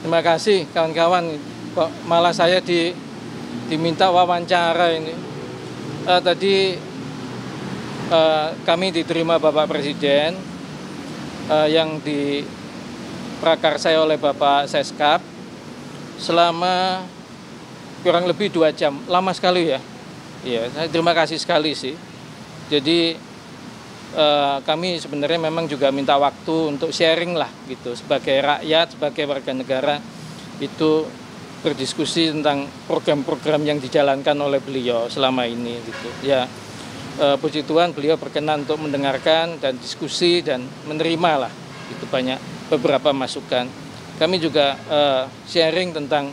Terima kasih kawan-kawan. Kok malah saya diminta wawancara ini. Tadi kami diterima Bapak Presiden yang diprakarsai oleh Bapak Seskap selama kurang lebih 2 jam. Lama sekali ya. Iya, saya terima kasih sekali sih. Jadi kami sebenarnya memang juga minta waktu untuk sharing lah gitu, sebagai rakyat, sebagai warga negara itu berdiskusi tentang program-program yang dijalankan oleh beliau selama ini gitu. Ya, puji Tuhan beliau berkenan untuk mendengarkan dan diskusi dan menerima lah itu banyak beberapa masukan. Kami juga sharing tentang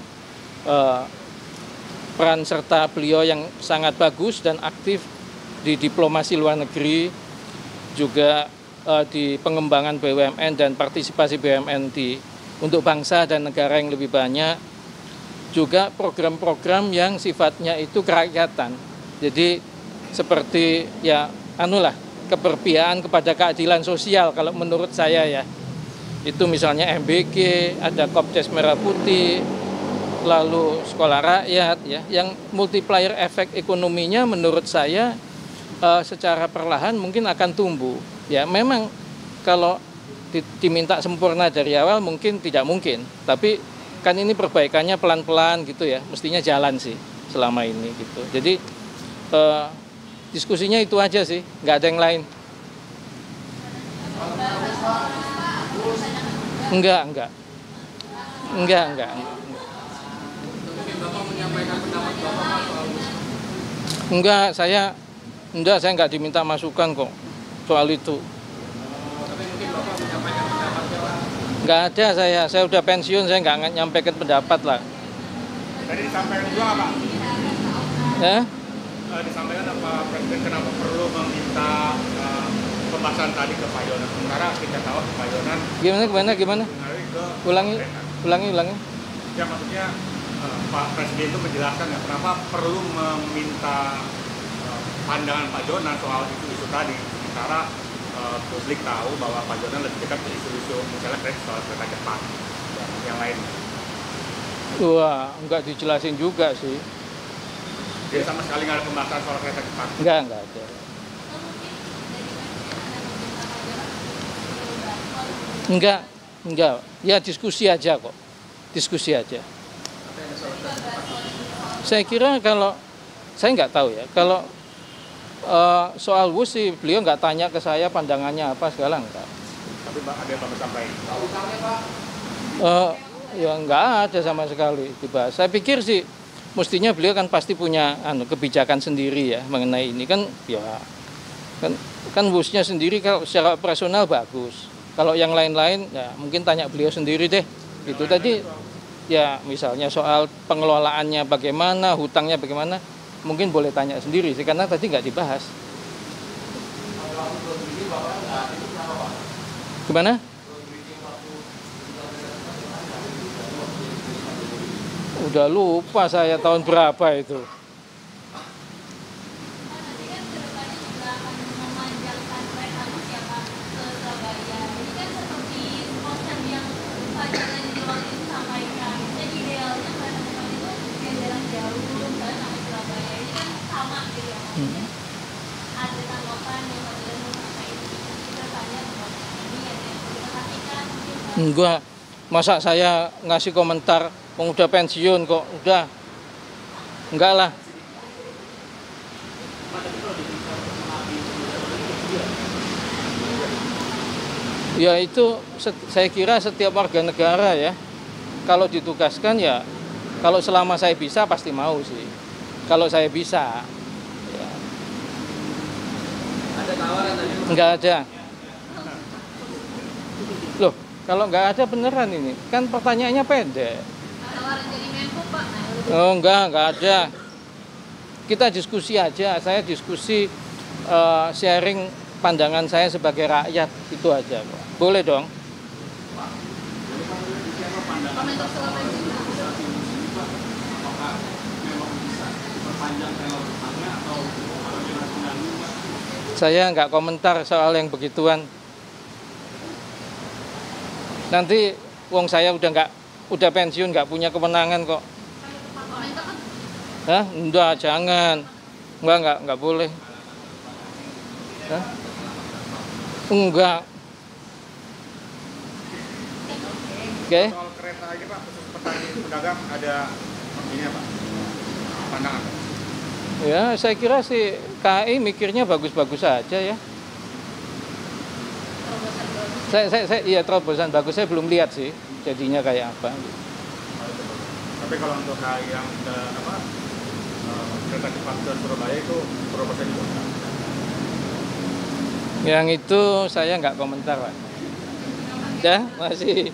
peran serta beliau yang sangat bagus dan aktif di diplomasi luar negeri, juga di pengembangan BUMN dan partisipasi BUMN untuk bangsa dan negara yang lebih banyak, juga program-program yang sifatnya itu kerakyatan. Jadi seperti ya keberpihakan kepada keadilan sosial kalau menurut saya ya. Itu misalnya MBG, ada Kopdes Merah Putih, lalu sekolah rakyat ya, yang multiplier efek ekonominya menurut saya secara perlahan mungkin akan tumbuh. Ya memang kalau diminta sempurna dari awal mungkin tidak mungkin, tapi kan ini perbaikannya pelan-pelan gitu ya, mestinya jalan sih selama ini gitu. Jadi diskusinya itu aja sih, nggak ada yang lain. Enggak. Enggak, saya nggak diminta masukan kok soal itu. Nggak ada saya udah pensiun, saya nggak nyampaikan pendapat lah. Tadi disampaikan juga Pak? Ya? Disampaikan apa Presiden kenapa perlu meminta pembahasan tadi ke Pak Yonan? Sementara kita tahu Pak Yonan Gimana? Ulangi. Ya maksudnya Pak Presiden itu menjelaskan ya kenapa perlu meminta pandangan Pak Yonan soal isu-isu tadi, sementara publik tahu bahwa Pak Yonan lebih dekat ke isu-isu misalnya soal kereta cepat dan yang lain. Wah, nggak dijelasin juga sih. Jadi sama sekali nggak ada pembahasan soal kereta cepat? Nggak ada. Enggak. Ya diskusi aja kok. Diskusi aja. Saya kira kalau, saya nggak tahu ya, kalau soal WUS sih beliau nggak tanya ke saya pandangannya apa segala enggak. Tapi Pak ada yang sampaikan? Ya nggak ada sama sekali dibahas. Saya pikir sih mestinya beliau kan pasti punya kebijakan sendiri ya mengenai ini kan ya kan WUS-nya sendiri kalau secara operasional bagus. Kalau yang lain-lain ya mungkin tanya beliau sendiri deh. Gitu tadi ya misalnya soal pengelolaannya bagaimana, hutangnya bagaimana, mungkin boleh tanya sendiri sih karena tadi nggak dibahas. Gimana? Udah lupa saya tahun berapa itu. Enggak, masa saya ngasih komentar udah pensiun kok, udah enggak lah. Ya itu saya kira setiap warga negara ya, kalau ditugaskan ya, kalau selama saya bisa pasti mau sih. Kalau saya bisa ya. Ada tawaran tadi? Enggak ada. Loh, kalau nggak ada beneran ini, kan pertanyaannya pendek. Tawaran jadi Menko, Pak? Oh enggak ada. Kita diskusi aja, saya diskusi sharing pandangan saya sebagai rakyat, itu aja. Boleh dong. Saya nggak komentar soal yang begituan. Nanti wong saya udah udah pensiun, nggak punya kewenangan kok. Pemerintah kan Hah? Enggak, jangan. Enggak boleh. Hah? Enggak. Oke. Soal kereta ini Pak, khusus petani pedagang ada ini apa? Pandangan. Ya, saya kira sih KAI mikirnya bagus-bagus saja ya. terobosan bagus. Saya iya terobosan bagus, saya belum lihat sih jadinya kayak apa. Tapi kalau untuk yang kereta cepat ke Surabaya itu terobosan juga. Yang itu saya nggak komentar, Pak. Ya, masih